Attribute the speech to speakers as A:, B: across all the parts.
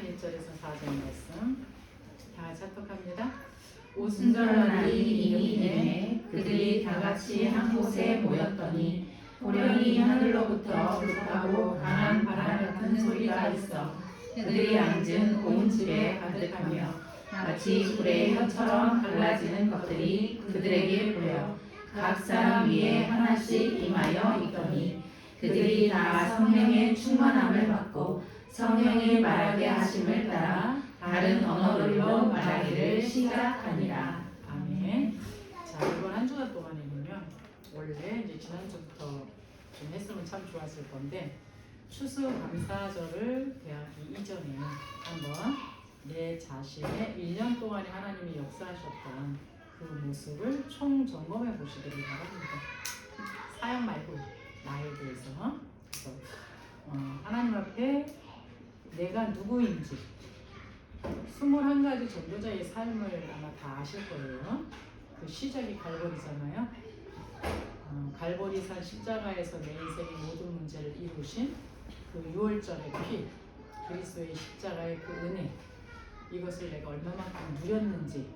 A: 1장 1절에서 4절 말씀 다 같이 합독합니다.
B: 오순절 날이 이르매 그들이 다같이 한 곳에 모였더니 호련히 하늘로부터 급하고 강한 바람 같은 소리가 있어 그들이 앉은 온 집에 가득하며 마치 불의 혀처럼 갈라지는 것들이 그들에게 보여 각 사람 위에 하나씩 임하여 있더니 그들이 다 성령의 충만함을 받고 성령이 말하게 하심을 따라 다른 언어들로 말하기를 시작하니라.
A: 아멘. 자, 이번 한 주간 동안에는요, 원래 이제 지난주부터 좀 했으면 참 좋았을 건데 추수감사절을 대하기 이전에 한번 내 자신의 1년 동안에 하나님이 역사하셨던 그 모습을 총점검해 보시기를 바랍니다. 사역 말고 나에 대해서. 그래서 하나님 앞에 내가 누구인지 21가지 전도자의 삶을 아마 다 아실 거예요. 그 시작이 갈보리잖아요. 갈보리산 십자가에서 내 인생의 모든 문제를 이루신 그 6월절의 피, 그리스도의 십자가의 그 은혜, 이것을 내가 얼마만큼 누렸는지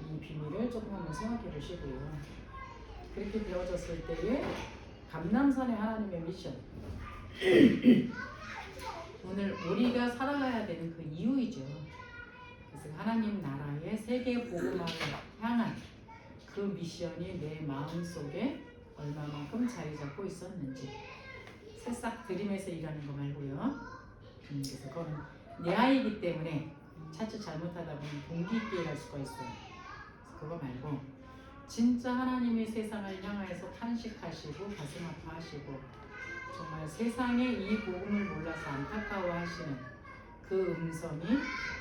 A: 이 비밀을 조금 한번 생각해 보시고요. 그렇게 되어졌을 때에 감람산의 하나님의 미션, 오늘 우리가 살아가야 되는 그 이유이죠. 그래서 하나님 나라의 세계 복음화를 향한 그 미션이 내 마음속에 얼마만큼 자리 잡고 있었는지, 새싹 들이면서 일하는 거 말고요. 그래서 그건 내 아이기 때문에 차츰 잘못하다 보면 동기 있게 일할 수가 있어요. 그래서 그거 말고 진짜 하나님이 세상을 향하여서 탄식하시고 가슴 아파하시고 정말 세상에 이 복음을 몰라서 안타까워하시는 그 음성이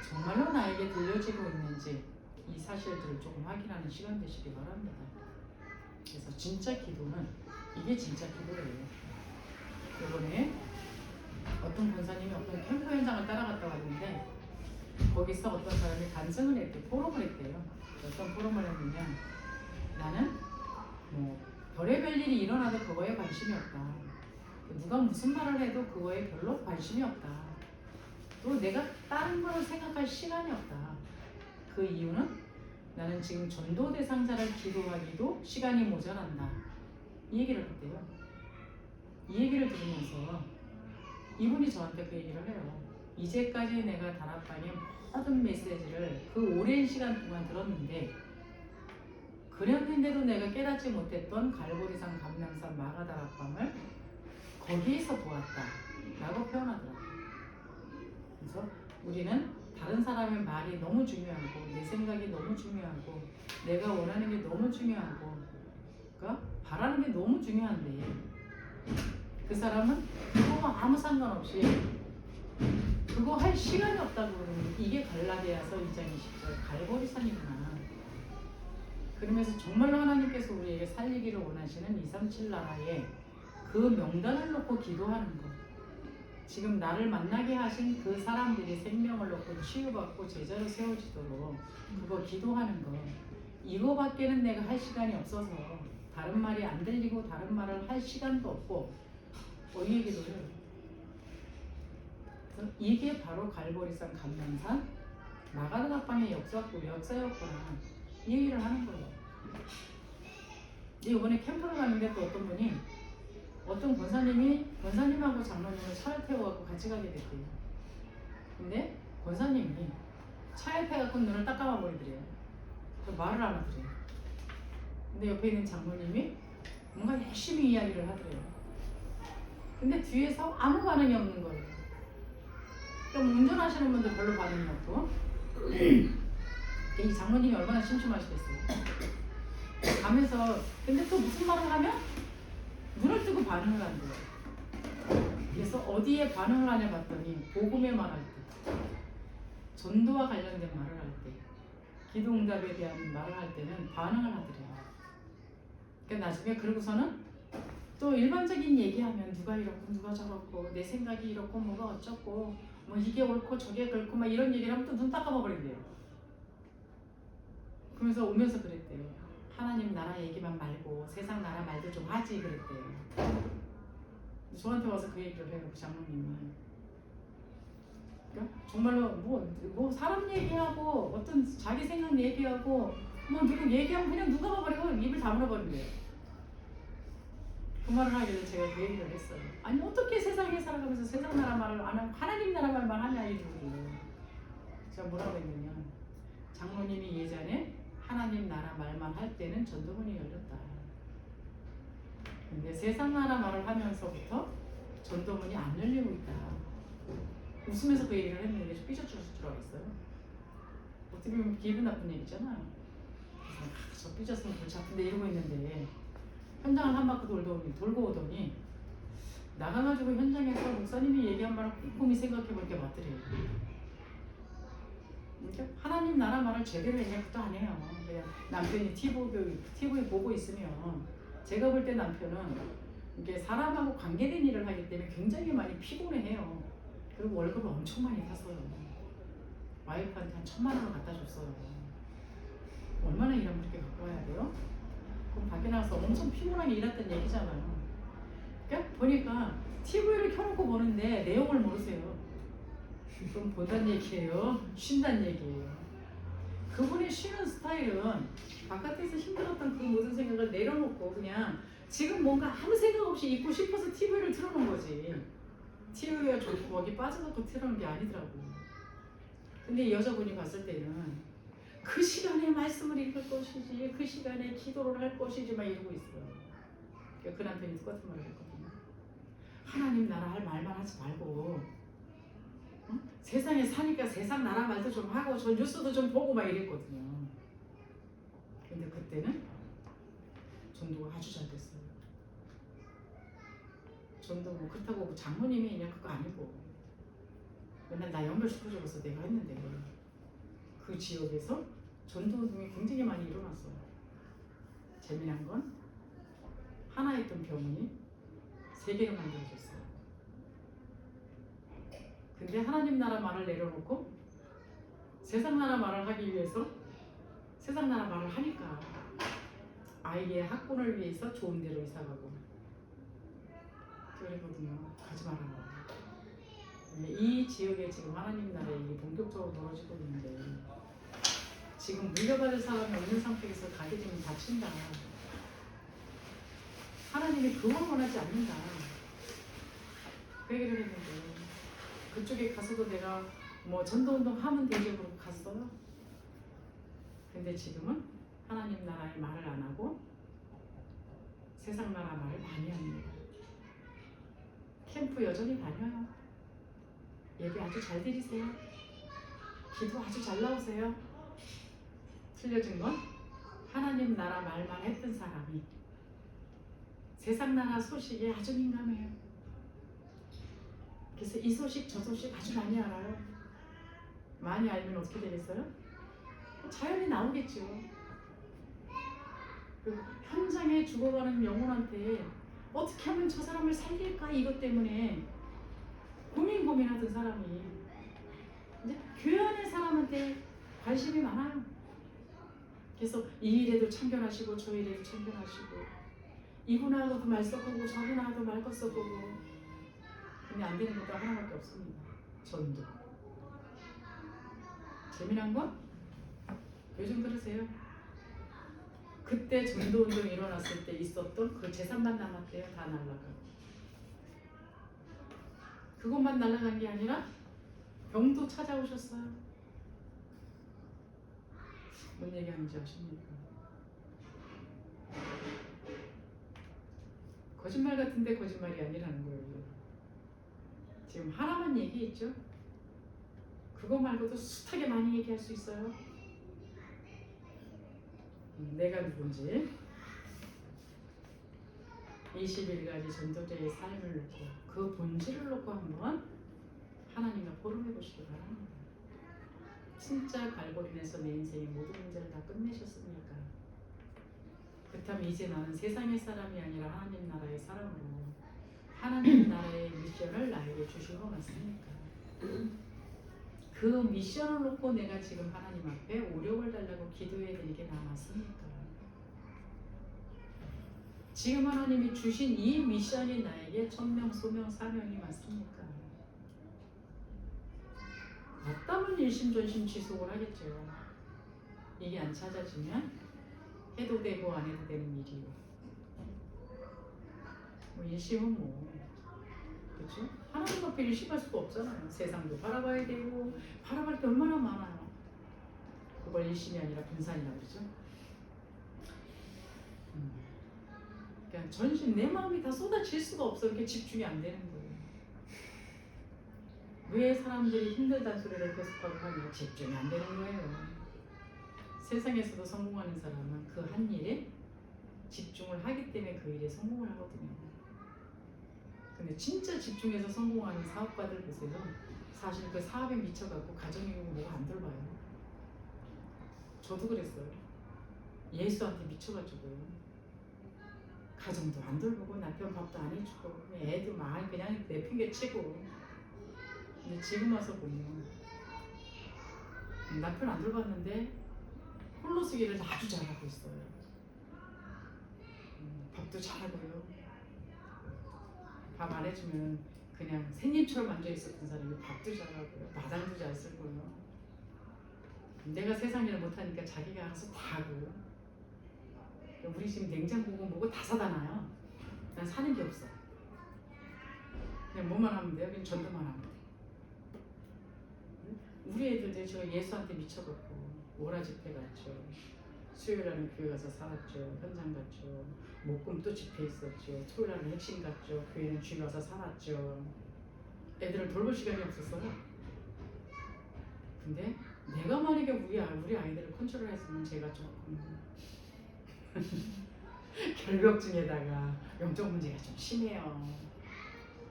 A: 정말로 나에게 들려지고 있는지 이 사실들을 조금 확인하는 시간 되시기 바랍니다. 그래서 진짜 기도는 이게 진짜 기도예요. 이번에 어떤 권사님이 어떤 캠프 현장을 따라갔다 왔는데 거기서 어떤 사람이 간증을 했대요. 포럼을 했대요. 어떤 포럼을 했냐면 나는 뭐 별의별 일이 일어나도 그거에 관심이 없다. 누가 무슨 말을 해도 그거에 별로 관심이 없다. 또 내가 다른 걸 생각할 시간이 없다. 그 이유는 나는 지금 전도 대상자를 기도하기도 시간이 모자란다. 이 얘기를 했대요. 이 얘기를 들으면서 이분이 저한테 그 얘기를 해요. 이제까지 내가 다락방의 모든 메시지를 그 오랜 시간 동안 들었는데 그랬는데도 내가 깨닫지 못했던 갈보리산 감람산 마가다락방을 거기에서 보았다 라고 표현하더라고요. 그래서 우리는 다른 사람의 말이 너무 중요하고 내 생각이 너무 중요하고 내가 원하는 게 너무 중요하고 그러니까 바라는 게 너무 중요한데 그 사람은 그거 아무 상관없이 그거 할 시간이 없다고 그러는 이게 갈라디아서 2장 20절 갈보리산이구나. 그러면서 정말로 하나님께서 우리에게 살리기를 원하시는 237 나라에 그 명단을 놓고 기도하는 것, 지금 나를 만나게 하신 그 사람들이 생명을 놓고 치유받고 제자로 세워지도록 그거 기도하는 것, 이거밖에는 내가 할 시간이 없어서 다른 말이 안 들리고 다른 말을 할 시간도 없고 이 얘기도 해요. 그래서 이게 바로 갈보리산 감람산 마가다락방의 역사였구나 이 얘기를 하는 거예요. 이번에 캠프를 갔는데 또 어떤 분이 어떤 권사님하고 장로님을 차를 태워갖고 같이 가게 됐대요. 근데 권사님이 차에 태워갖고 눈을 딱 감아버리더래요. 말을 안 하더래요. 근데 옆에 있는 장로님이 뭔가 열심히 이야기를 하더래요. 근데 뒤에서 아무 반응이 없는 거예요. 그럼 운전하시는 분들 별로 반응이 없고 이 장로님이 얼마나 심심하시겠어요. 가면서 근데 또 무슨 말을 하면 눈을 뜨고 반응을 한 거예요. 그래서 어디에 반응을 하냐 봤더니 복음에 말할 때, 전도와 관련된 말을 할 때, 기도응답에 대한 말을 할 때는 반응을 하더래요. 그러니까 나중에 그러고서는 또 일반적인 얘기하면 누가 이렇고 누가 저렇고 내 생각이 이렇고 뭐가 어쩌고 뭐 이게 옳고 저게 그렇고 막 이런 얘기를 하면 또 눈 딱 감아버린대요. 그러면서 오면서 그랬대요. 하나님 나라 얘기만 말고 세상 나라 말도 좀 하지 그랬대요. 저한테 와서 그 얘기를 해요. 그 장로님이. 그러니까 정말로 뭐 사람 얘기하고 어떤 자기 생각 얘기하고 뭐 누구 얘기하면 그냥 누가 봐버리고 입을 다물어 버린대요. 그 말을 하길래 제가 그 얘기를 했어요. 아니 어떻게 세상에 살아가면서 세상 나라 말을 안 하고 하나님 나라 말만 하냐 이러길래 제가 뭐라고 했느냐, 장로님이 예전에 하나님 나라 말만 할 때는 전도문이 열렸다. 근데 세상 나라 말을 하면서부터 전도문이 안 열리고 있다. 웃으면서 그 얘기를 했는데 좀 삐져줄 줄 알았어요. 어떻게 보면 기분 나쁜 얘기잖아요. 그래서 저 삐졌으면 골치 아픈데 이러고 있는데 현장을 한 바퀴 돌고 오더니 나가가지고 현장에서 목사님이 얘기한 말을 꼼꼼히 생각해볼 게 맞더래요. 그러니까 하나님 나라 말을 제대로 얘기할 것도 안 해요. 그냥 남편이 TV 보고 있으면 제가 볼 때 남편은 이게 사람하고 관계된 일을 하기 때문에 굉장히 많이 피곤해해요. 그리고 월급을 엄청 많이 탔어요. 와이프한테 한 1,000만 원을 갖다 줬어요. 얼마나 일하면 그렇게 갖고 와야 돼요? 그럼 밖에 나가서 엄청 피곤하게 일했던 얘기잖아요. 그러니까 보니까 TV를 켜놓고 보는데 내용을 모르세요. 그럼 본다는 얘기예요? 쉰다는 얘기예요. 그분이 쉬는 스타일은 바깥에서 힘들었던 그 모든 생각을 내려놓고 그냥 지금 뭔가 아무 생각 없이 있고 싶어서 TV를 틀어놓은 거지. TV가 좋고 거기 빠져놓고 틀어놓은 게 아니더라고. 근데 이 여자분이 봤을 때는 그 시간에 말씀을 읽을 것이지, 그 시간에 기도를 할 것이지 막 이러고 있어요. 그 남편이 똑같은 말을 했거든요. 하나님 나라 할 말만 하지 말고 세상에 사니까 세상 나라 말도 좀 하고 저 뉴스도 좀 보고 막 이랬거든요. 근데 그때는 전도가 아주 잘 됐어요. 전도 뭐 그렇다고 장모님이 그냥 그거 아니고 맨날 나 연결시켜줘서 내가 했는데 그 지역에서 전도 운동이 굉장히 많이 일어났어요. 재미난 건 하나 있던 병원이 3개로 만들어졌어요. 근데 하나님 나라 말을 내려놓고 세상 나라 말을 하기 위해서 세상 나라 말을 하니까 아이의 학군을 위해서 좋은 데로 이사가고 그러거든요. 가지 말아라. 이 지역에 지금 하나님 나라에 본격적으로 벌어지고 있는데 지금 물려받을 사람이 없는 상태에서 가게 되면 다친다. 하나님이 그걸 원하지 않는다. 그 얘기를 했는데 그쪽에 가서도 내가 뭐 전도운동 하면 되죠 그러고 갔어요. 근데 지금은 하나님 나라의 말을 안 하고 세상 나라 말을 많이 합니다. 캠프 여전히 다녀요. 예배 아주 잘 드리세요. 기도 아주 잘 나오세요. 틀려진 건 하나님 나라 말만 했던 사람이 세상 나라 소식에 아주 민감해요. 그래서 이 소식 저 소식 아주 많이 알아요. 많이 알면 어떻게 되겠어요? 자연히 나오겠죠. 그리고 현장에 죽어가는 영혼한테 어떻게 하면 저 사람을 살릴까 이것 때문에 고민하던 사람이 이제 교회 안의 사람한테 관심이 많아요. 그래서 이 일에도 참견하시고 저 일에도 참견하시고 이분하고도 말 섞고 저분하고도 말 섞고 근데 안 되는 것도 하나밖에 없습니다. 전도. 재미난 건 요즘 그러세요. 그때 전도운동 일어났을 때 있었던 그 재산만 남았대요. 다 날라가고. 그것만 날아간 게 아니라 병도 찾아오셨어요. 뭔 얘기하는지 아십니까? 거짓말 같은데 거짓말이 아니라는 거예요. 지금 하나만 얘기했죠? 그거 말고도 숱하게 많이 얘기할 수 있어요. 내가 누군지 21가지 전도자의 삶을 놓고 그 본질을 놓고 한번 하나님과 포럼해 보시기 바랍니다. 진짜 갈고리에서 내 인생의 모든 문제를 다 끝내셨습니까? 그렇다면 이제 나는 세상의 사람이 아니라 하나님 나라의 사람으로 하나님 나라의 미션을 나에게 주신 것 같습니까? 그 미션을 놓고 내가 지금 하나님 앞에 오력을 달라고 기도해야 되는 게 남았습니까? 지금 하나님이 주신 이 미션이 나에게 천명, 소명, 사명이 맞습니까? 어떠면 일심전심 지속을 하겠죠. 이게 안 찾아지면 해도 되고 안 해도 되는 일이요. 뭐 일심은 뭐 그렇죠? 하나님 앞에 일심할 수가 없잖아요. 세상도 바라봐야 되고 바라볼 게 얼마나 많아요. 그걸 일심이 아니라 분산이라고 그러죠. 그러니까 전신 내 마음이 다 쏟아질 수가 없어. 이렇게 집중이 안 되는 거예요. 왜 사람들이 힘들다는 소리를 계속하고 하면 집중이 안 되는 거예요. 세상에서도 성공하는 사람은 그 한 일에 집중을 하기 때문에 그 일에 성공을 하거든요. 근데 진짜 집중해서 성공하는 사업가들 보세요. 사실 그 사업에 미쳐갖고 가정이고 뭐가 안 돌봐요. 저도 그랬어요. 예수한테 미쳐가지고요. 가정도 안 돌보고 남편 밥도 안 해주고 애도 막 그냥 내팽개치고. 근데 지금 와서 보면 남편 안 돌봤는데 홀로 쓰기를 아주 잘하고 있어요. 밥도 잘하고요. 밥 안 해주면 그냥 새님처럼 앉아있었던 사람이 밥도 잘하고요. 마당도 잘 쓰고요. 내가 세상 일을 못하니까 자기가 알아서 다 하고. 우리 지금 냉장고고 뭐고 다 사다 놔요. 난 사는 게 없어. 그냥 뭐만 하면 돼요. 그냥 전도만 하면 돼. 우리 애들도 저 예수한테 미쳐갖고 오라 집회 갔죠. 수요일날은 교회 가서 살았죠. 현장 갔죠. 목금 또 집회 있었죠. 토요일날은 핵심 갔죠. 교회는 주일 가서 살았죠. 애들을 돌볼 시간이 없었어요. 근데 내가 만약에 우리 아이들을 컨트롤했으면 제가 조금 결벽증에다가 영적 문제가 좀 심해요.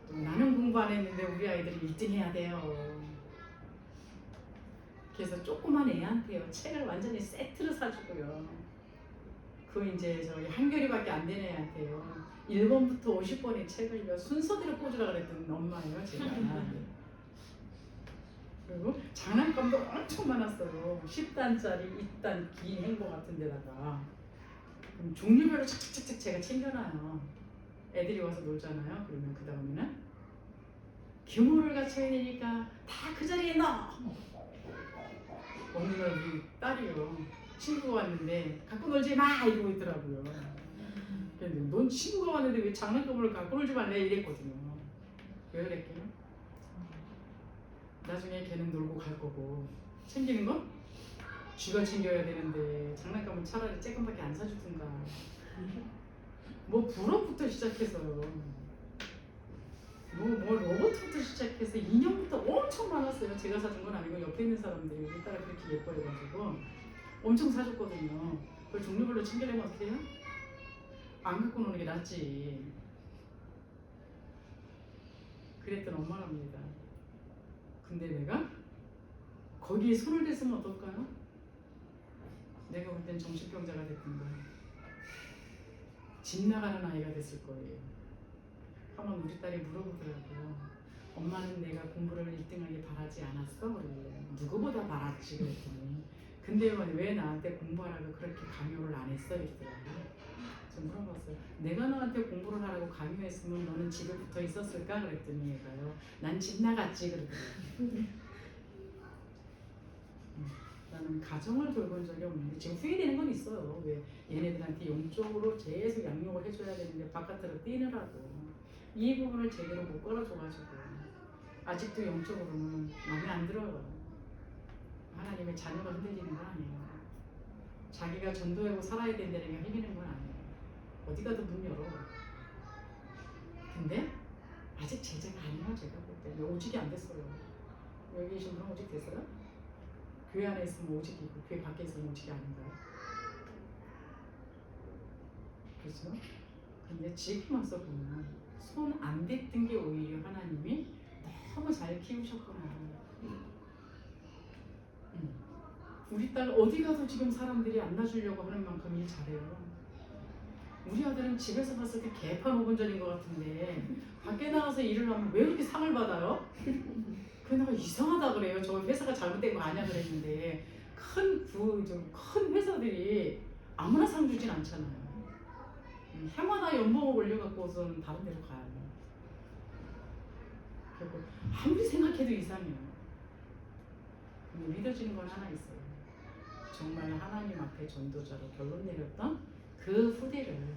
A: 또 나는 공부 안 했는데 우리 아이들이 1등 해야 돼요. 그래서 조그만 애한테요 책을 완전히 세트로 사주고요. 그 이제 저희 한결이밖에 안 되는 애한테요 1번부터 50번의 책을 순서대로 꽂으라 그랬던 엄마예요 제가. 그리고 장난감도 엄청 많았어요. 10단짜리 2단 긴 행거 같은 데다가 종류별로 착착착착 제가 챙겨놔요. 애들이 와서 놀잖아요. 그러면 그 다음에는 규모를 갖춰야 되니까 다 그 자리에 넣어. 어느 날 우리 딸이요 친구가 왔는데 갖고 놀지 마 이러고 있더라고요. 근데 넌 친구가 왔는데 왜 장난감을 갖고 놀지 말래 이랬거든요. 왜 그랬게요? 나중에 걔는 놀고 갈 거고 챙기는 건 쥐가 챙겨야 되는데 장난감은 차라리 쬐끔밖에 안 사주든가. 뭐 부럽부터 시작해서요. 뭐 로봇부터 시작해서 인형부터 엄청 많았어요. 제가 사준 건 아니고 옆에 있는 사람들이 우리 딸을 그렇게 예뻐해가지고 엄청 사줬거든요. 그걸 종류별로 챙기려면 어떻게 해요? 안 갖고 노는 게 낫지. 그랬던 엄마랍니다. 근데 내가 거기에 손을 댔으면 어떨까요? 내가 볼 땐 정신병자가 됐던 거예요. 집 나가는 아이가 됐을 거예요. 한번 우리 딸이 물어보더라고요. 엄마는 내가 공부를 1등하게 바라지 않았어? 그래. 누구보다 바랐지 그랬더니 근데 왜 나한테 공부하라고 그렇게 강요를 안 했어? 이러더라고요. 저 물어봤어요. 내가 너한테 공부를 하라고 강요했으면 너는 집에 붙어 있었을까? 그랬더니 얘가요. 난 집 나갔지 그러더라고요. 나는 가정을 돌본 적이 없는데 지금 후회되는 건 있어요. 왜 얘네들한테 영적으로 계속 양육을 해줘야 되는데 바깥으로 뛰느라고 이 부분을 제대로 못 걸어줘가지고 아직도 영적으로는 마음에 안 들어요. 하나님의 자녀가 흔들리는 건 아니에요. 자기가 전도하고 살아야 된다는 게 흔들리는 건 아니에요. 어디 가도 문 열어. 근데 아직 제자가 아니에요. 제가 볼 때 오직이 안 됐어요. 여기 계신 분은 오직 됐어요? 교회 안에 있으면 오직이고 교회 밖에 있으면 오직이 아닌가요? 그렇죠? 근데 지금 와서 보면 손 안 댔던 게 오히려 하나님이 너무 잘 키우셨구나. 우리 딸 어디 가도 지금 사람들이 안 놔주려고 하는 만큼 일 잘해요. 우리 아들은 집에서 봤을 때 개판 5분 전인 것 같은데 밖에 나가서 일을 하면 왜 이렇게 상을 받아요? 그 내가 이상하다 그래요. 저 회사가 잘못된 거 아니야 그랬는데 큰 회사들이 아무나 상 주진 않잖아요. 해마다 연봉을 올려갖고서는 다른 데로 가요. 그리고 아무리 생각해도 이상해요. 믿어지는 건 하나 있어요. 정말 하나님 앞에 전도자로 결론 내렸던 그 후대를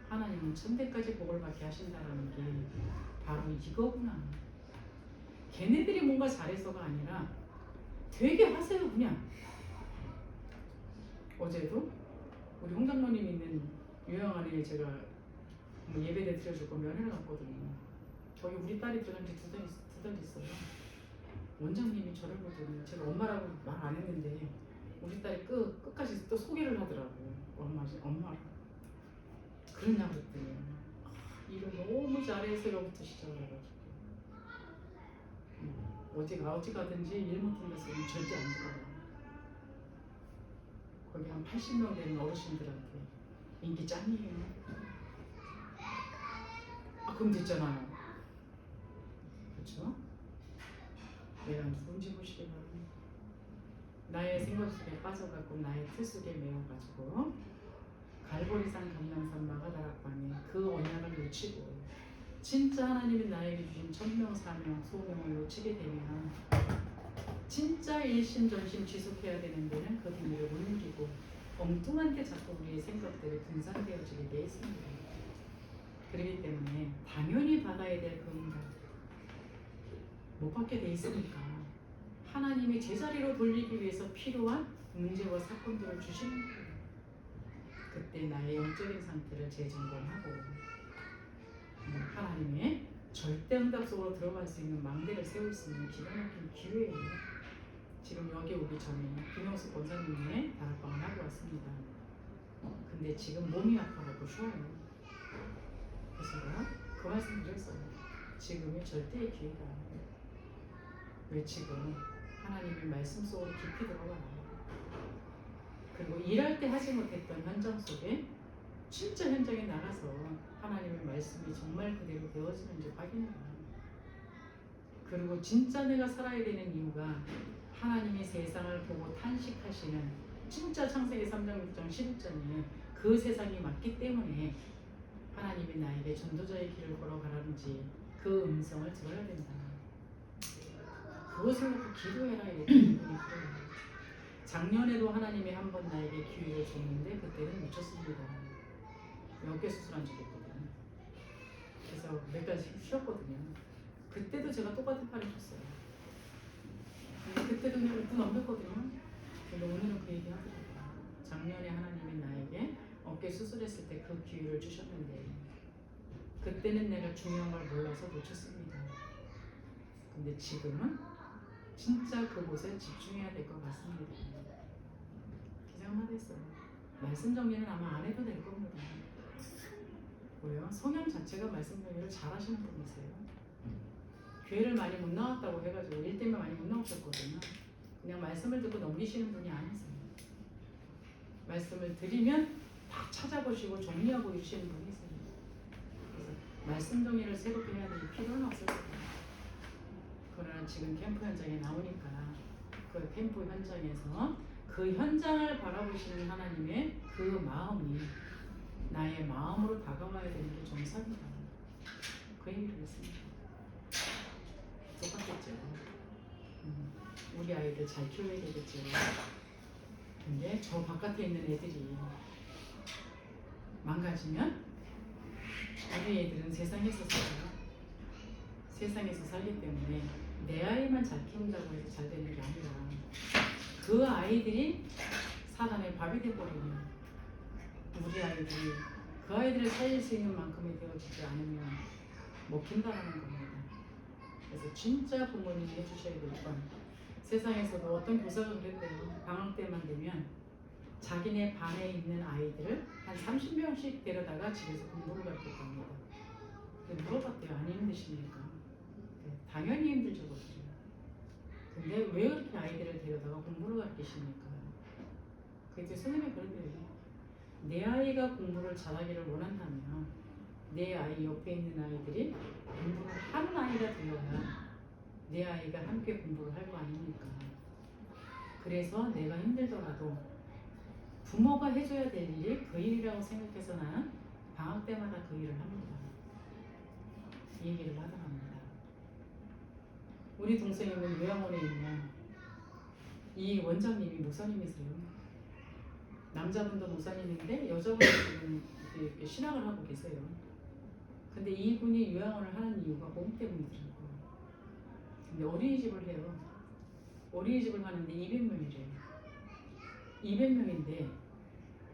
A: 하나님은 천대까지 복을 받게 하신다는 게 바로 이거구나. 걔네들이 뭔가 잘해서가 아니라 되게 하세요 그냥. 어제도 우리 홍 장로님 있는 요양원에 제가 뭐 예배대 드려줄 거 면회를 갔거든요. 거기 우리 딸이 들어간 지 두 달 있어요. 원장님이 저를 보더니 제가 엄마라고 말 안 했는데 우리 딸이 끝까지 또 소개를 하더라고. 엄마를. 그러냐 그랬더니 일을 너무 잘해서부터 시작해가지고 어디 가든지 일 못하는 데서는 절대 안 들어가요. 거기 한 80명 되는 어르신들한테 인기 짱이에요. 그럼 됐잖아요. 그렇죠? 내가 누군지 보시기 바랍니다. 나의 생각 속에 빠져갖고 나의 틀 속에 매어가지고 갈보리산 감람산 마가다락방에 그 언약을 놓치고 진짜 하나님이 나에게 주신 천명 사명 소명을 놓치게 되면 진짜 일심전심 지속해야 되는 데는 그 비밀을 못 누리고 엉뚱한 데 자꾸 우리의 생각들이 분산되어지게 돼 있습니다. 그렇기 때문에 당연히 받아야 될 그 응답 못 받게 돼 있으니까 하나님이 제자리로 돌리기 위해서 필요한 문제와 사건들을 주시는 거예요. 그때 나의 영적인 상태를 재점검하고 하나님의 절대 응답 속으로 들어갈 수 있는 망대를 세울 수 있는 기가 막힌 기회예요. 지금 여기 오기 전에 김영수 권사님의 다락방을 하고 왔습니다. 근데 지금 몸이 아파갖고 쉬어요. 그래서 제가 그 말씀 드렸어요. 지금이 절대의 기회다. 왜 지금 하나님의 말씀 속으로 깊이 들어가라. 그리고 일할 때 하지 못했던 현장 속에 진짜 현장에 나가서 하나님의 말씀이 정말 그대로 되어지는지 확인해라. 그리고 진짜 내가 살아야 되는 이유가 하나님이 세상을 보고 탄식하시는 진짜 창세기 3장 6장 11장에 그 세상이 맞기 때문에 하나님이 나에게 전도자의 길을 걸어가라는지 그 음성을 들어야 된다. 그것을 놓고 기도해라 이렇게 기분이 그래요. 작년에도 하나님이 한 번 나에게 기회를 줬는데 그때는 놓쳤습니다. 어깨 수술한 적이 있거든요. 그래서 몇 달 쉬었거든요. 그때도 제가 똑같은 팔을 줬어요. 그때도 그냥 웃고 넘겼거든요. 근데 오늘은 그 얘기 하더라고요. 작년에 하나님이 나에게 어깨 수술했을 때 그 기회를 주셨는데 그때는 내가 중요한 걸 몰라서 놓쳤습니다. 근데 지금은 진짜 그곳에 집중해야 될 것 같습니다. 기장만 했어요. 말씀 정리는 아마 안 해도 될 겁니다. 왜요? 성향 자체가 말씀 정리를 잘 하시는 분이세요. 교회를 많이 못 나왔다고 해가지고 일 때문에 많이 못 나오셨거든요. 그냥 말씀을 듣고 넘기시는 분이 아니세요. 말씀을 드리면 다 찾아보시고 정리하고 이러시는 분이세요. 그래서 말씀 정리를 새롭게 해야 될 필요는 없을 거예요. 그러나 지금 캠프 현장에 나오니까 그 캠프 현장에서 그 현장을 바라보시는 하나님의 그 마음이 나의 마음으로 다가와야 되는 게 정상이다. 그 얘기를 했습니다. 똑같겠죠. 우리 아이들 잘 키워야 되겠죠. 근데 저 바깥에 있는 애들이 망가지면 우리 애들은 세상에서 살아요. 세상에서 살기 때문에 내 아이만 잘 키운다고 해서 잘 되는 게 아니라 그 아이들이 사단의 밥이 돼버리면 우리 아이들이 그 아이들을 살릴 수 있는 만큼이 되어지지 않으면 먹힌다라는 겁니다. 그래서 진짜 부모님이 해주셔야 될 건 세상에서도 어떤 교사가 그랬대요. 방학 때만 되면 자기네 반에 있는 아이들을 한 30명씩 데려다가 집에서 공부를 가르칠 겁니다. 물어봤대요. 안 힘드십니까? 당연히 힘들죠. 근데 왜 그렇게 아이들을 데려다가 공부를 가르치십니까? 그때 선생님이 그러대요. 내 아이가 공부를 잘하기를 원한다면 내 아이 옆에 있는 아이들이 공부를 하는 아이가 되어야 내 아이가 함께 공부를 할 거 아닙니까? 그래서 내가 힘들더라도 부모가 해줘야 될 일이 그 일이라고 생각해서 나는 방학 때마다 그 일을 합니다. 이 얘기를 하더랍니다. 우리 동생이는 요양원에 있는 이 원장님이 목사님이세요. 남자분도 목사님인데 여자분도 지금 이렇게 신학을 하고 계세요. 근데 이분이 요양원을 하는 이유가 몸 때문이더라고요. 근데 어린이집을 해요. 어린이집을 하는데 200명이래요. 200명인데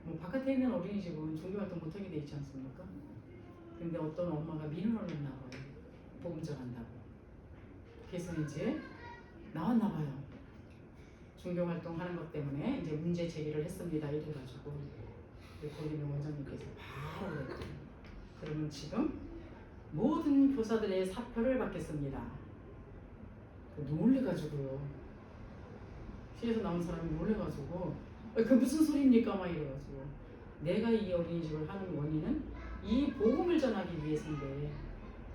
A: 뭐 바깥에 있는 어린이집은 종교활동 못하게 돼 있지 않습니까? 근데 어떤 엄마가 민원을 냈나 봐요. 복음 전한다고. 그래서 이제 나왔나 봐요. 종교활동 하는 것 때문에 이제 문제 제기를 했습니다. 이래가지고 거기는 원장님께서 바로 그랬대요. 그러면 지금 모든 교사들의 사표를 받겠습니다. 놀래가지고요. 시에서 나온 사람이 놀래가지고 그 무슨 소리입니까? 막 이래가지고 내가 이 어린이집을 하는 원인은 이 복음을 전하기 위해서인데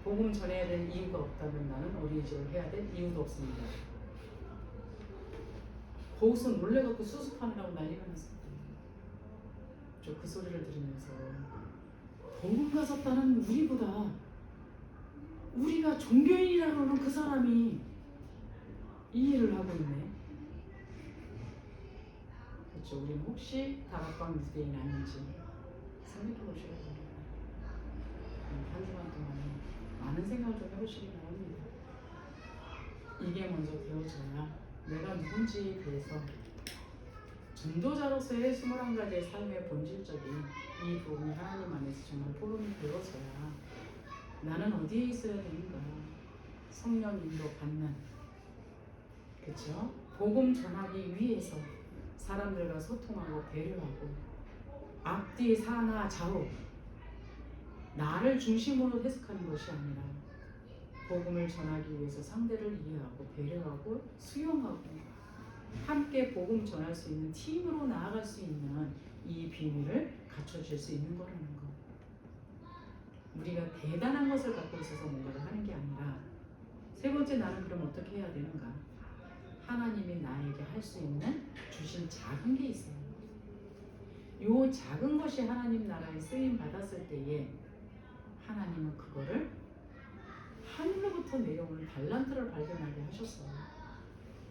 A: 복음 전해야 될 이유가 없다면 나는 어린이집을 해야 될 이유도 없습니다. 거기서 놀래갖고 수습하느라고 난리가 났었대요. 저 그 소리를 들으면서 복음가 섰다는 우리보다 우리가 종교인이라고 하는 그 사람이 이 일을 하고 있네. 그렇죠. 우리는 혹시 다락방 유대인 아닌지 생각해 보셔야 됩니다. 한 주간 동안에 많은 생각을 좀 해보시기 바랍니다. 이게 먼저 되어져야 내가 누군지에 대해서 전도자로서의 21가지의 삶의 본질적인 이 부분이 하나님 안에서 정말 포럼이 되어져야 나는 어디에 있어야 되는가? 성령 인도 받는, 그렇죠? 복음 전하기 위해서 사람들과 소통하고 배려하고 앞뒤 사나 좌우 나를 중심으로 해석하는 것이 아니라 복음을 전하기 위해서 상대를 이해하고 배려하고 수용하고 함께 복음 전할 수 있는 팀으로 나아갈 수 있는 이 비밀을 갖춰줄 수 있는 거라는 거. 우리가 대단한 것을 갖고 있어서 뭔가를 하는 게 아니라 세 번째 나는 그럼 어떻게 해야 되는가? 하나님이 나에게 할 수 있는 주신 작은 게 있어요. 요 작은 것이 하나님 나라에 쓰임 받았을 때에 하나님은 그거를 하늘로부터 내려오는 달란트를 발견하게 하셨어요.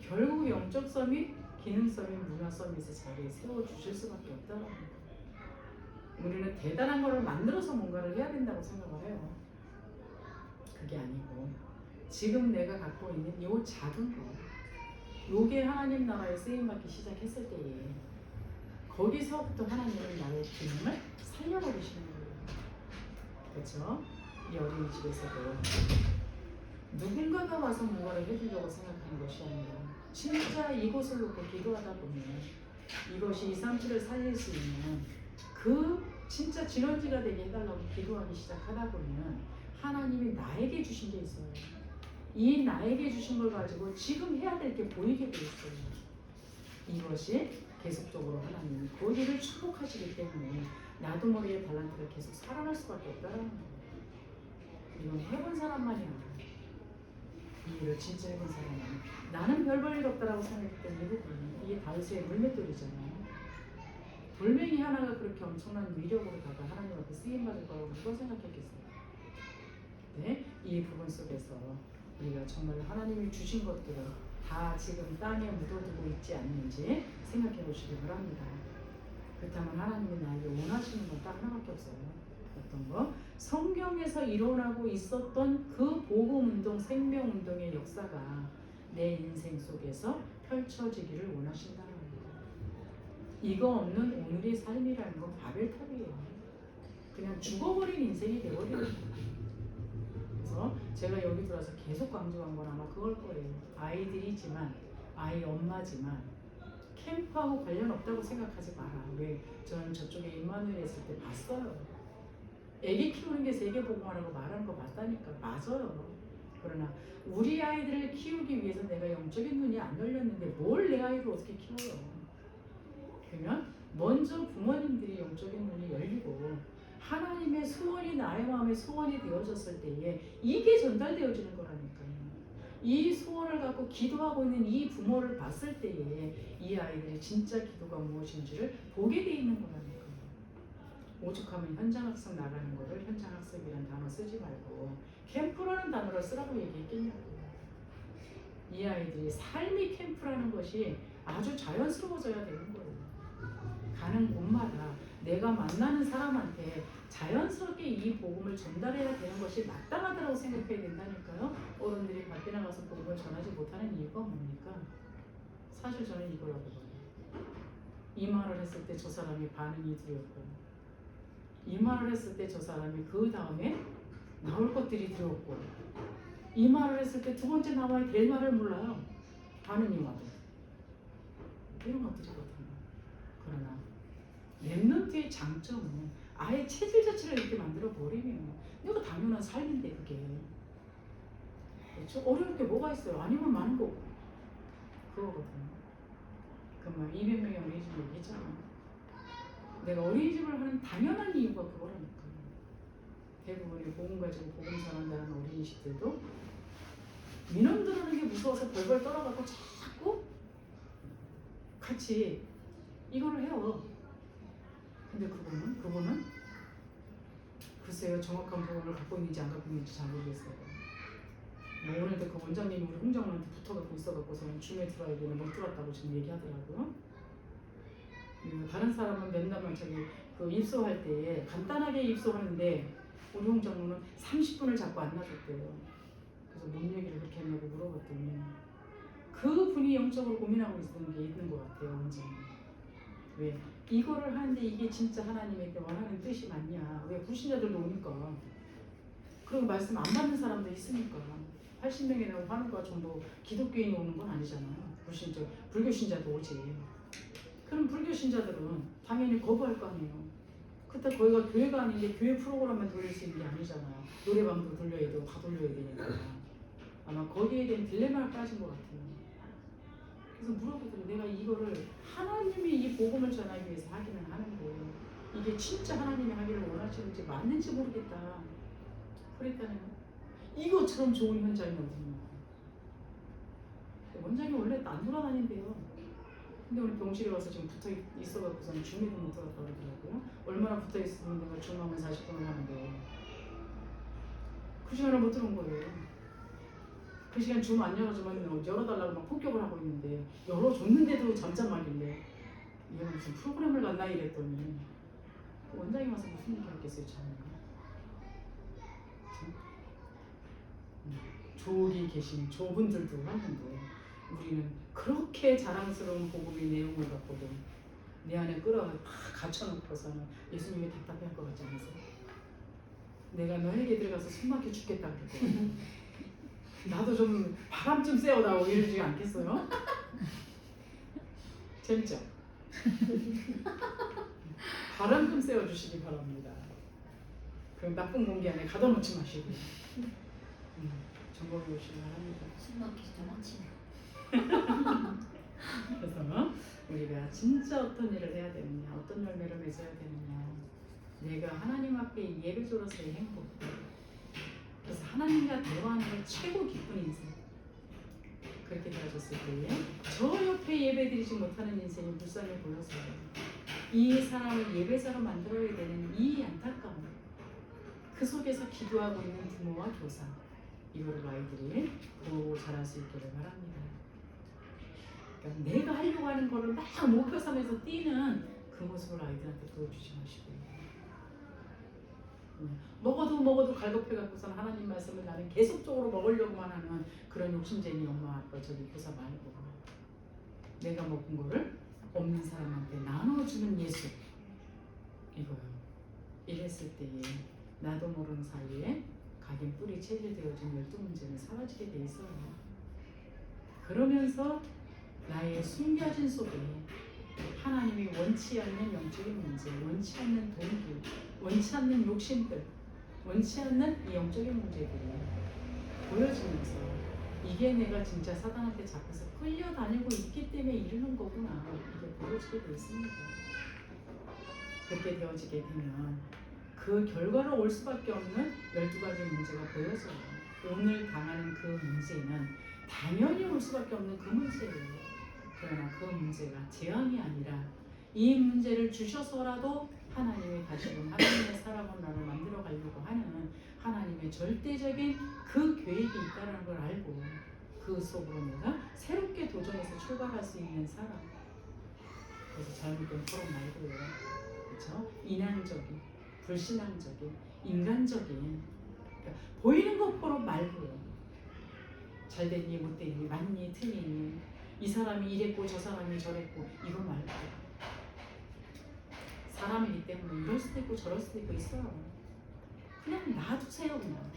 A: 결국 영적 서밋, 기능 서밋, 문화 서밋의 자리에 세워주실 수밖에 없다는 거예요. 우리는 대단한 거를 만들어서 뭔가를 해야 된다고 생각을 해요. 그게 아니고 지금 내가 갖고 있는 요 작은 거, 요게 하나님 나라에 쓰임받기 시작했을 때에 거기서부터 하나님은 나의 기능을 살려버리시는 거예요. 그렇죠? 이 어린이집에서도 누군가가 와서 뭔가를 해주려고 생각하는 것이 아니라 진짜 이곳을 놓고 기도하다 보면 이것이 237을 살릴 수 있는 그 진짜 진원지가 되게 해달라고 기도하기 시작하다 보면 하나님이 나에게 주신 게 있어요. 이 나에게 주신 걸 가지고 지금 해야 될 게 보이게 돼 있어요. 이것이 계속적으로 하나님이 그 일을 축복하시기 때문에 나도 모르게 달란트가 계속 살아날 수밖에 없다는 거예요. 이건 해본 사람만이 알아요. 이 일을 진짜 해본 사람은 나는 별 볼 일 없다라고 생각했던 이 부분은 이게 다윗의 물맷돌이잖아요. 돌멩이 하나가 그렇게 엄청난 위력으로 다가 하나님 앞에 쓰임받을 거라고 누가 생각했겠어요? 네, 이 부분 속에서 우리가 정말 하나님이 주신 것들을 다 지금 땅에 묻어두고 있지 않는지 생각해 보시기 바랍니다. 그렇다면 하나님이 나에게 원하시는 건 딱 하나밖에 없어요. 어떤 거? 성경에서 일어나고 있었던 그 복음운동, 생명운동의 역사가 내 인생 속에서 펼쳐지기를 원하신다는 거예요. 이거 없는 오늘의 삶이라는 건 바벨탑이에요. 그냥 죽어버린 인생이 되어버리는 거예요. 그래서 제가 여기 들어와서 계속 강조한 건 아마 그걸 거예요. 아이들이지만, 아이 엄마지만 캠프하고 관련 없다고 생각하지 마라. 왜? 저는 저쪽에 임마누엘 했을 때 봤어요. 애기 키우는 게 세계복음화라고 말하는 거 맞다니까. 맞아요. 그러나 우리 아이들을 키우기 위해서 내가 영적인 눈이 안 열렸는데 뭘 내 아이를 어떻게 키워요? 그러면 먼저 부모님들이 영적인 눈이 열리고 하나님의 소원이 나의 마음에 소원이 되어졌을 때에 이게 전달되어지는 거라니까요. 이 소원을 갖고 기도하고 있는 이 부모를 봤을 때에 이 아이들이 진짜 기도가 무엇인지를 보게 돼 있는 거라니까요. 오죽하면 현장학습 나가는 거를 현장학습이라는 단어 쓰지 말고 캠프라는 단어를 쓰라고 얘기했겠냐고요. 이 아이들이 삶이 캠프라는 것이 아주 자연스러워져야 되는 거예요. 가는 곳마다 내가 만나는 사람한테 자연스럽게 이 복음을 전달해야 되는 것이 마땅하다고 생각해야 된다니까요. 어른들이 밖에 나가서 복음을 전하지 못하는 이유가 뭡니까? 사실 저는 이거라고 봐요. 이 말을 했을 때 저 사람이 반응이 두렵고, 이 말을 했을 때 저 사람이 그 다음에 나올 것들이 두렵고, 이 말을 했을 때 두 번째 나와야 될 말을 몰라요. 반응이 와도. 이런 것들이거든요. 그러나 랩런트의 장점은 아예 체질 자체를 이렇게 만들어 버리면 이거 당연한 삶인데 그게 그렇죠? 어려울 게 뭐가 있어요? 아니면 많은 거고 그거거든요. 그러면 200명의 어린이집 얘기했잖아. 내가 어린이집을 하는 당연한 이유가 그거라니까. 대부분의 복음 가지고 복음 전한다는 어린이집들도 민원 들어오는 게 무서워서 벌벌 떨어갖고 자꾸 같이 이거를 해요. 근데 그거는 글쎄요, 정확한 부분을 갖고 있는지 안 갖고 있는지 잘 모르겠어요. 뭐 오늘도 그 원장님이 우리 홍장님한테 붙어갖고 있어갖고서는 줌에 들어야 되는 못 들었다고 지금 얘기하더라고요. 다른 사람은 맨날 저기 그 입소할 때 간단하게 입소하는데 우리 홍장님은 30분을 자꾸 안 놔줬대요. 그래서 뭔 얘기를 그렇게 했냐고 물어봤더니 그 분이 영적으로 고민하고 있는 게 있는 것 같아요, 원장님. 왜? 이거를 하는데 이게 진짜 하나님의 원하는 뜻이 맞냐? 왜? 불신자들도 오니까. 그리고 말씀 안 받는 사람도 있으니까. 80명이나 하는 거 전부 기독교인이 오는 건 아니잖아요. 불교 신자도 오지. 그럼 불교 신자들은 당연히 거부할 거 아니에요. 그때 거기가 교회가 아닌데 교회 프로그램만 돌릴 수 있는 게 아니잖아요. 노래방도 돌려야 되고 다 돌려야 되니까. 아마 거기에 대한 딜레마를 빠진 것 같아요. 그래서 물어보더니 내가 이거를 하나님이 이 복음을 전하기 위해서 하기는 하는데 이게 진짜 하나님이 하기를 원하시는지 맞는지 모르겠다. 그랬다는 이것처럼 좋은 현장이 어딨냐. 원장이 원래 안 돌아다닌대요. 근데 오늘 병실에 와서 지금 붙어 있어갖고서는 줌에도 못 들었다고 그러더라고요. 얼마나 붙어 있으면 내가 줌하면 40분을 하는데 그 시간에 못 들은 거예요. 그 시간 줌 안 열어주면 열어달라고 막 폭격을 하고 있는데 열어줬는데도 잠잠하길래 얘가 무슨 프로그램을 갔나 이랬더니 원장이 와서 무슨 얘기 했겠어요. 저기 계신 저분들도 하는데 우리는 그렇게 자랑스러운 복음의 내용을 갖고도 내 안에 끌어다 갇혀놓고서는 예수님이 답답해할 것 같지 않으세요? 내가 너에게 들어가서 숨막혀 죽겠다 그럴 것 같아요. 나도 좀 바람 좀 쐬어다오 이러지 않겠어요? 재밌죠? 바람 좀 쐬어주시기 바랍니다. 그럼 나쁜 공기 안에 가둬놓지 마시고 점검해 보시기 바랍니다.
B: 숨막히지 도망치네.
A: 그래서 우리가 진짜 어떤 일을 해야 되느냐, 어떤 열매를 맺어야 되느냐, 내가 하나님 앞에 예배조로서의 행복, 그래서 하나님과 대화하는 게 최고 기쁜 인생. 그렇게 되어졌을 때에 저 옆에 예배드리지 못하는 인생이 불쌍해 보여서 이 사람을 예배자로 만들어야 되는 이 안타까움, 그 속에서 기도하고 있는 부모와 교사, 이거를 아이들이 보고 자랄 수 있기를 바랍니다. 그러니까 내가 하려고 하는 거를 막 목표 삼아서 뛰는 그 모습을 아이들한테 보여주지 마시고요. 먹어도 갈급해갖고서는 하나님 말씀을 나는 계속적으로 먹으려고만 하는 그런 욕심쟁이 엄마 아빠 저기 교사 말고 내가 먹은 거를 없는 사람한테 나눠주는 예수, 이거요. 이랬을 때에 나도 모르는 사이에 각인 뿌리 체질되어진 12문제는 사라지게 돼 있어요. 그러면서 나의 숨겨진 속에 하나님이 원치 않는 영적인 문제, 원치 않는 동기, 원치 않는 욕심들, 원치 않는 이 영적인 문제들이 보여지면서 이게 내가 진짜 사단한테 잡혀서 끌려다니고 있기 때문에 이러는 거구나, 이게 보여지게 돼 있습니다. 그렇게 되어지게 되면 그 결과로 올 수밖에 없는 12가지 문제가 보여져요. 오늘 당하는 그 문제는 당연히 올 수밖에 없는 그 문제예요. 그러나 그 문제가 재앙이 아니라 이 문제를 주셔서라도 하나님이 다시금 하나님의 사람을 나를 만들어 가려고 하는 하나님의 절대적인 그 계획이 있다는 걸 알고 그 속으로 내가 새롭게 도전해서 출발할 수 있는 사람. 그래서 잘못된 포럼 말고요. 그렇죠? 인간적인, 불신앙적인, 인간적인, 그러니까 보이는 것 포럼 말고요. 잘됐니 못됐니 맞니 틀리니 이 사람이 이랬고 저 사람이 저랬고 이거 말고 사람이기 때문에 이럴 수도 있고 저럴 수도 있고 있어요. 그냥 놔두세요. 그냥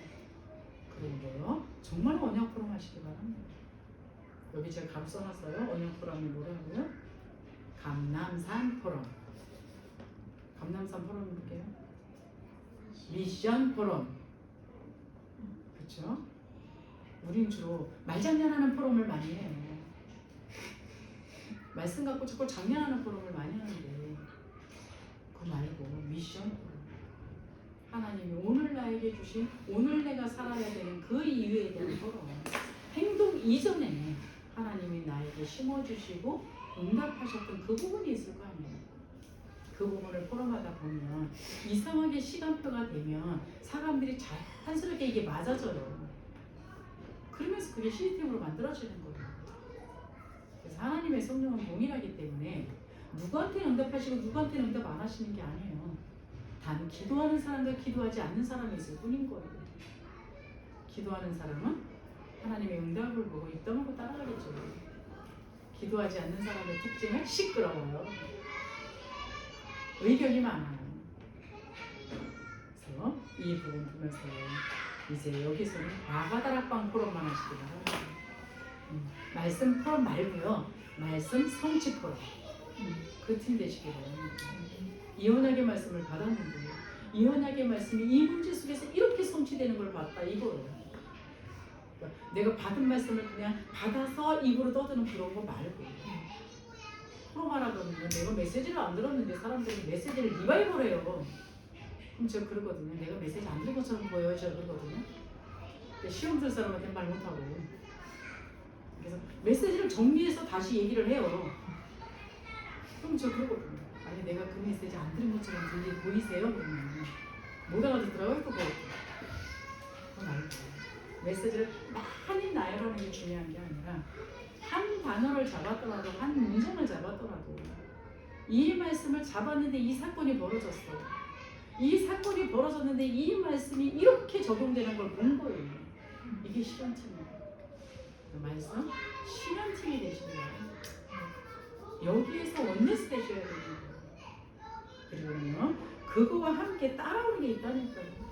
A: 그런 거요. 정말 언약 포럼 하시기 바랍니다. 여기 제가 감 써놨어요. 언약 포럼이 뭐라고요? 감남산 포럼. 감남산 포럼 볼게요. 미션 포럼. 그렇죠? 우린 주로 말장난하는 포럼을 많이 해요. 말씀 갖고 자꾸 장난하는 포럼을 많이 하는데 그거 말고 미션 포럼. 하나님이 오늘 나에게 주신 오늘 내가 살아야 되는 그 이유에 대한 포럼. 행동 이전에 하나님이 나에게 심어주시고 응답하셨던 그 부분이 있을 거 아니에요. 그 부분을 포럼하다 보면 이상하게 시간표가 되면 사람들이 자연스럽게 이게 맞아져요. 그러면서 그게 시스템으로 만들어지는 거예요. 그래서 하나님의 성령은 동일하기 때문에 누구한테 응답하시고 누구한테 응답 안 하시는 게 아니에요. 단 기도하는 사람과 기도하지 않는 사람이 있을 뿐인 거예요. 기도하는 사람은 하나님의 응답을 보고 입다물고 따라가겠죠. 기도하지 않는 사람의 특징은 시끄러워요. 의견이 많아요. 그래서 이 부분 보면서 이제 여기서는 아가다락방 포럼만 하시기 바랍니다. 말씀 포럼 말고요. 말씀 성취 포럼. 그 팀 되시기 바랍니다. 이언약의 말씀을 받았는데 이언약의 말씀이 이 문제 속에서 이렇게 성취되는 걸 봤다 이거예요. 그러니까 내가 받은 말씀을 그냥 받아서 입으로 떠드는 그런 거 말고 포럼하라 그러면 내가 메시지를 안 들었는데 사람들이 메시지를 리바이벌해요. 그럼 제가 그러거든요. 내가 메시지 안 들은 것처럼 보여요. 제가 그러거든요. 시험 들 사람한테 말 못하고 그래서 메시지를 정리해서 다시 얘기를 해요. 그럼 제가 그러거든요. 아니 내가 그 메시지 안 들은 것처럼 보이세요? 그러면 못 알아듣더라고요. 그거 말고 메시지를 많이 나열하는 게 중요한 게 아니라 한 단어를 잡았더라도 한 문장을 잡았더라도 이 말씀을 잡았는데 이 사건이 벌어졌어. 이 사건이 벌어졌는데 이 말씀이 이렇게 적용되는 걸 본 거예요. 이게 실현팀이에요. 그 말씀 실현팀이 되시는 거예요. 여기에서 원네스 되셔야 되는 거예요. 그리고요 그거와 함께 따라오는 게 있다니까요.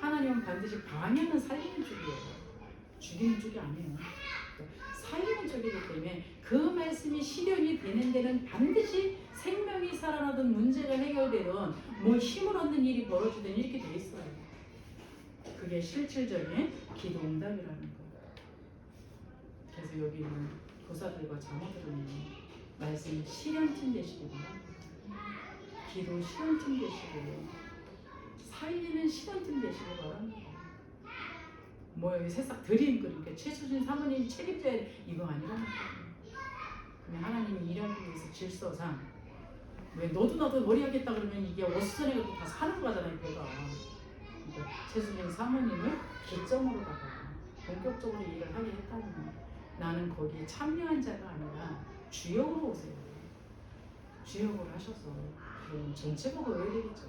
A: 하나님은 반드시 방향은 살리는 쪽이에요. 죽이는 쪽이 아니에요. 살리는 쪽이기 때문에 그 말씀이 실현이 되는 데는 반드시 생명이 살아나든 문제가 해결되든 뭐 힘을 얻는 일이 벌어지든 이렇게 돼 있어요. 그게 실질적인 기도 응답이라는 거예요. 그래서 여기 있는 교사들과 자녀들은 말씀 실현팀 되시기 바랍니다. 기도 실현팀 되시고 살리는 실현팀 되시기 바랍니다. 뭐 여기 새싹 드림 그러니까 최수진 사모님이 책임져야 이거 아니라니까. 그냥 하나님이 일하기 위해서 질서상 왜 너도 나도 머리 하겠다 그러면 이게 어수선해가지고 다 사는 거잖아요. 배가. 그러니까 최수진 사모님을 개점으로다가 본격적으로 일을 하게 했다면 나는 거기에 참여한 자가 아니라 주역으로 오세요. 주역을 하셔서 그럼 전체 보고 해야 되겠죠.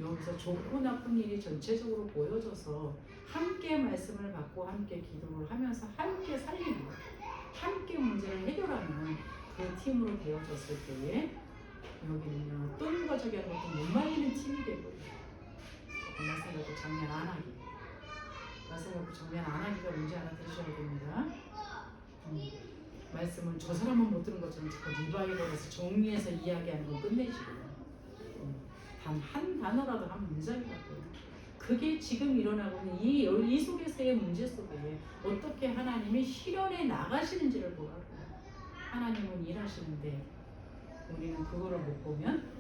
A: 여기서 좋고 나쁜 일이 전체적으로 보여져서 함께 말씀을 받고 함께 기도를 하면서 함께 살리고 함께 문제를 해결하는 그 팀으로 되어졌을 때에 여기는요 뜬 거저기 하는 것도 못 말리는 팀이 되고요. 말씀 갖고 장난 안 하기. 말씀 갖고 장난 안 하기가 문제 하나 되셔야 됩니다. 말씀은 저 사람은 못 들은 것처럼 자꾸 리바이벌해서 정리해서 이야기하는 거 끝내시고요. 단 한 단어라도 한 문장이라도 그게 지금 일어나고 있는 이 속에서의 문제 속에 어떻게 하나님이 실현해 나가시는지를 보라고. 하나님은 일하시는데 우리는 그거를 못 보면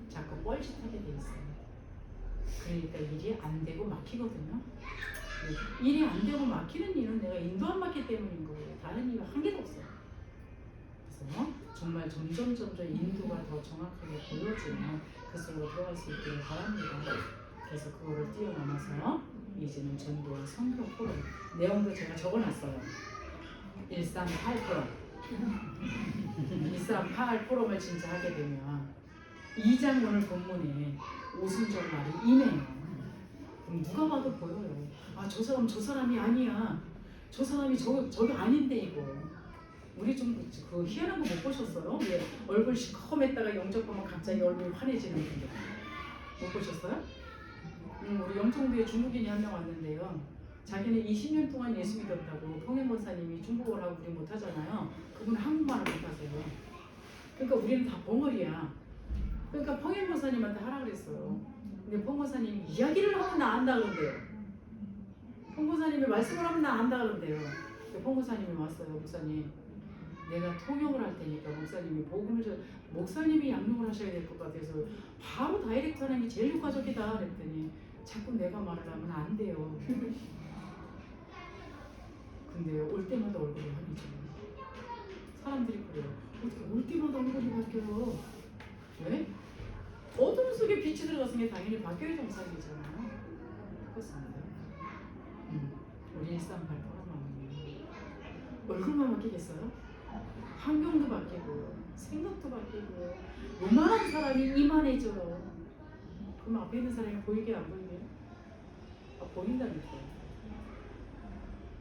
A: 자꾸 뻘짓하게 돼 있어요. 그러니까 일이 안 되고 막히거든요. 일이 안 되고 막히는 일은 내가 인도 안 맞기 때문인 거예요. 다른 이유 한 개도 없어요. 그래서 정말 점점 인도가 더 정확하게 보여지면 그 속으로 들어갈 수 있기를 바랍니다. 그래서 그거를 뛰어넘어서 이제는 전도와 성경 포럼 내용도 제가 적어놨어요. 1388 1388 포럼을 진짜 하게 되면 2장 오늘 본문에 오순절 날이 임해요. 그럼 누가 봐도 보여요. 아, 저 사람 저 사람이 아니야. 저 사람이 저게 아닌데 이거. 우리 좀 그 희한한 거 못 보셨어요? 왜 얼굴 시커맸다가 영접 보면 갑자기 얼굴이 환해지는 거 못 보셨어요? 우리 영통도에 중국인이 한 명 왔는데요. 자기는 20년 동안 예수 믿었다고 통행 권사님이 중국어를 하고 우리 못하잖아요. 그분 한국말을 못하세요. 그러니까 우리는 다 벙어리야. 그러니까 통행 권사님한테 하라 그랬어요. 근데 펑권사님이 이야기를 하면 나 안다 그런대요. 펑권사님이 말씀을 하면 나 안다 그런대요. 펑권사님이 왔어요. 목사님, 내가 통역을 할 테니까 목사님이 복음을 목사님이 양육을 하셔야 될 것 같아서 바로 다이렉트 하는 게 제일 효과적이다 그랬더니 자꾸 내가 말을 하면 안 돼요. 근데 올 때마다 얼굴이 환해져요. 사람들이 그래요. 어떻게 올 때마다 얼굴이 바뀌어요? 왜? 어둠 속에 빛이 들어갔으니 당연히 바뀌어야 정상이잖아요. 그렇습니다. 우리 138 포럼하면 얼굴만 바뀌겠어요? 환경도 바뀌고 생각도 바뀌고 요만한 사람이 이만해져요. 그럼 앞에 있는 사람이 보이게 안 보이게? 아, 보인다니까요.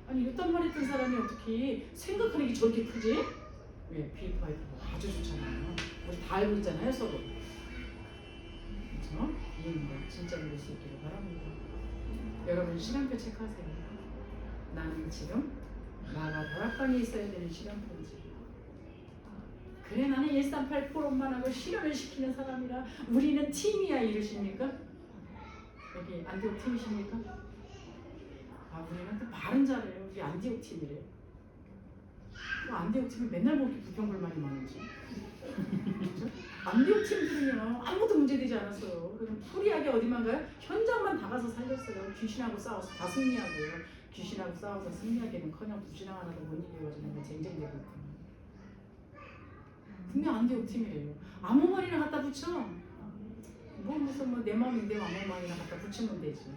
A: 아니 이딴 말 했던 사람이 어떻게 생각하는 게 저렇게 크지? 왜? 비파이트가 아주 좋잖아요. 우리 다 알고 있잖아요 서로. 그렇죠? 이해입니다. 진짜 믿을 수 있기를 바랍니다. 여러분 시간표 체크하세요. 나는 지금 나가 다락방에 있어야 되는 시간표인지. 그래 나는 138 포럼만 하고 실험을 시키는 사람이라 우리는 팀이야 이러십니까? 여기 안디옥 팀이십니까? 아 우리는 또 말은 잘해요. 우리 안디옥 팀이래. 그 안디옥 팀이 맨날 보기 불평불만이 많은지. 그렇죠? 안디옥 팀 들으면 아무것도 문제되지 않았어요. 그냥 프리하게 어디만 가요? 현장만 다 가서 살렸어요. 귀신하고 싸워서 다 승리하고요. 귀신하고 싸워서 승리하기는커녕 부신앙 하나도 못 이겨가지고 쟁쟁대고 있고. 분명 안디옥 팀이래요. 아무 말이나 갖다 붙여. 뭐 무슨 뭐 내 마음인데 아무 말이나 갖다 붙이면 되지.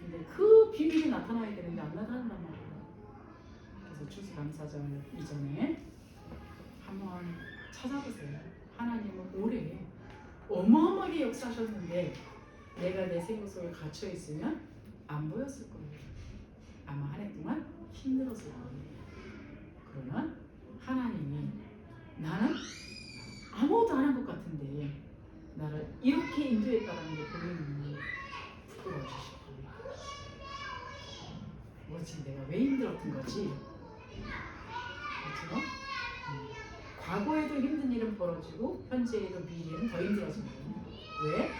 A: 근데 그 비밀이 나타나야 되는데 안 나타난단 말이에요. 그래서 추수감사절 이전에 한번 찾아보세요. 하나님은 오래 어마어마하게 역사하셨는데 내가 내 생각 속에 갇혀 있으면 안 보였을 거예요. 아마 한 해 동안 힘들었을 거예요. 그러면 하나님이 나는 아무것도 안 한 것 같은데 나를 이렇게 인도했다라는 게 보이면 부끄러워지실 거예요. 뭐지 내가 왜 힘들었던 거지? 그렇죠? 과거에도 힘든 일은 벌어지고 현재에도 미래는 더 힘들어집니다. 왜?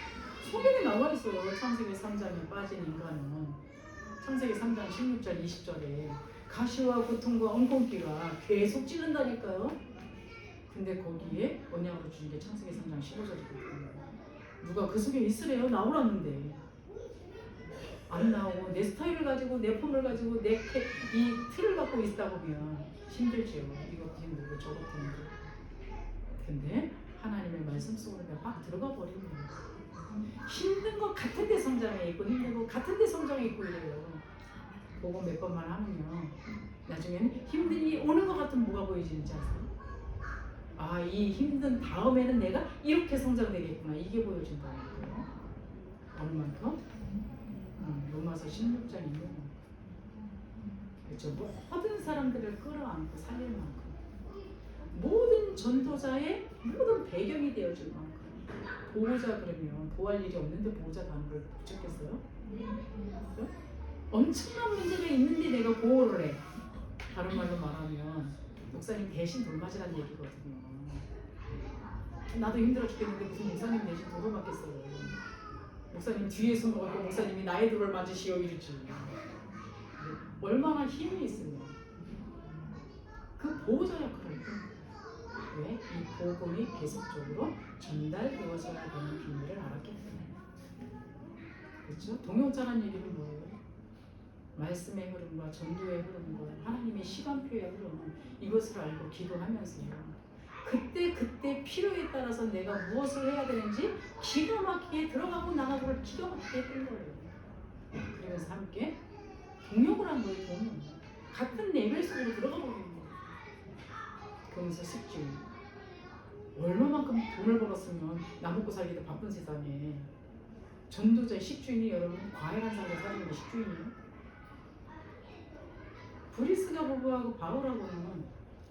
A: 소견에 나와 있어요. 창세기 3장에 빠진 인간은 창세기 3장 16절 20절에 가시와 고통과 엉겅퀴가 계속 찌른다니까요. 근데 거기에 언약으로 주신 게 창세기 3장 15절이거든요. 누가 그 속에 있으래요? 나오라는데 안 나오고 내 스타일을 가지고 내 폼을 가지고 이 틀을 갖고 있다 보면 힘들지요. 이것도 힘들고 저것도 힘들고. 근데 하나님의 말씀 속으로 막 들어가 버리면 힘든 것 같은데 성장해 있고 힘든 것 같은데 성장해 있고 이래요. 그거 몇 번만 하면요. 나중에는 힘든 일이 오는 것 같으면 뭐가 보여지는지 아세요? 아, 이 힘든 다음에는 내가 이렇게 성장되겠구나. 이게 보여진다는 거예요. 어느 만큼? 로마서 16장이면 그렇죠. 모든 사람들을 끌어안고 살릴 만큼 모든 전도자의 모든 배경이 되어줄 만큼 보호자 그러면 보호할 일이 없는데 보호자가 하는 걸 붙였겠어요? 그렇죠? 엄청난 문제가 있는데 내가 보호를 해. 다른 말로 말하면 목사님 대신 돌맞으라는 얘기거든요. 나도 힘들어 죽겠는데 무슨 목사님 대신 돌을 맞겠어요. 목사님 뒤에 숨고 목사님이 나의 돌을 맞으시오 이러지. 얼마나 힘이 있으면 그 보호자 역할을 해. 왜? 이 복음이 계속적으로 전달되어져야 되는 비밀을 알았기 때문에. 그렇죠? 동역자란 얘기는 뭐예요? 말씀의 흐름과 전도의 흐름과 하나님의 시간표의 흐름 이것을 알고 기도하면서요. 그때 필요에 따라서 내가 무엇을 해야 되는지 기가 막히게 들어가고 나가고를 기가 막히게 했던 거예요. 그리고 기다리면서 함께 동역을 한 거예요. 동역. 같은 레벨 속으로 들어가 버리는 거예요. 그러면서 식주인. 얼마만큼 돈을 벌었으면 나 먹고 살기도 바쁜 세상에 전도자의 식주인이 여러분 과외한 사람을 사는 게 식주인이에요? 브리스가 부부하고 바울하고는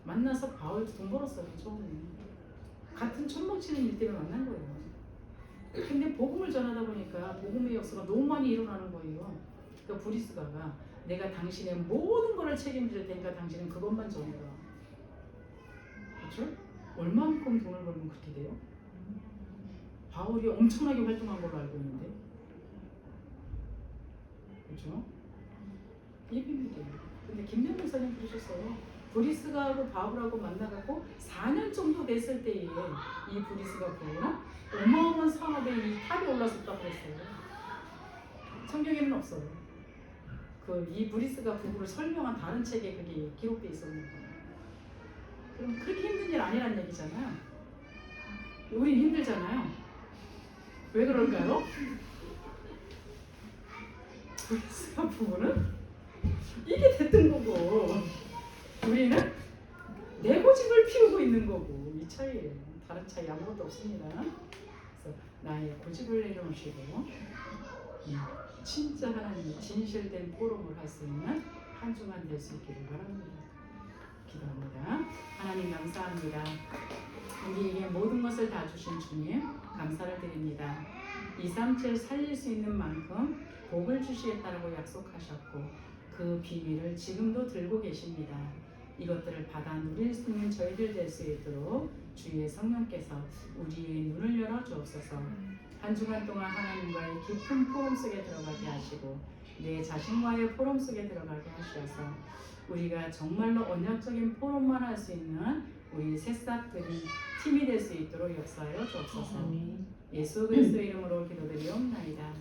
A: 만나서 바울도 돈 벌었어요. 처음에 같은 천막치는 일 때문에 만난 거예요. 근데 복음을 전하다 보니까 복음의 역사가 너무 많이 일어나는 거예요. 그러니까 브리스가가 내가 당신의 모든 것을 책임질 테니까 당신은 그것만 전해라. 그렇죠? 얼마만큼 돈을 벌면 그렇게 돼요? 바울이 엄청나게 활동한 걸로 알고 있는데, 그렇죠? 이게 비밀이에요. 근데 김영 목사님 그러셨어요. 브리스가하고 바울하고 만나갖고 4년 정도 됐을 때에 이 브리스가 부부는 어마어마한 산업에 이 탑에 올랐었다고 그랬어요. 성경에는 없어요. 이 브리스가 부부를 설명한 다른 책에 그게 기록돼 있었는 거예요. 그럼 그렇게 힘든 일 아니란 얘기잖아요. 우린 힘들잖아요. 왜 그럴까요? 브리스가 부부는 이게 됐던 거고 우리는 내 고집을 피우고 있는 거고 이 차이예요. 다른 차이 아무것도 없습니다. 그래서 나의 고집을 내려놓으시고 진짜 하나님의 진실된 포럼을 할 수 있는 한 주간 될 수 있기를 바랍니다. 기도합니다. 하나님 감사합니다. 우리에게 모든 것을 다 주신 주님 감사를 드립니다. 237 살릴 수 있는 만큼 복을 주시겠다라고 약속하셨고 그 비밀을 지금도 들고 계십니다. 이것들을 받아 누릴 수 있는 저희들 될 수 있도록 주의 성령께서 우리의 눈을 열어 주옵소서. 한 주간 동안 하나님과의 깊은 포럼 속에 들어가게 하시고 내 자신과의 포럼 속에 들어가게 하셔서 우리가 정말로 언약적인 포럼만 할 수 있는 우리 새싹들이 팀이 될 수 있도록 역사하여 주옵소서. 예수 그리스도의 이름으로 기도드리옵나이다.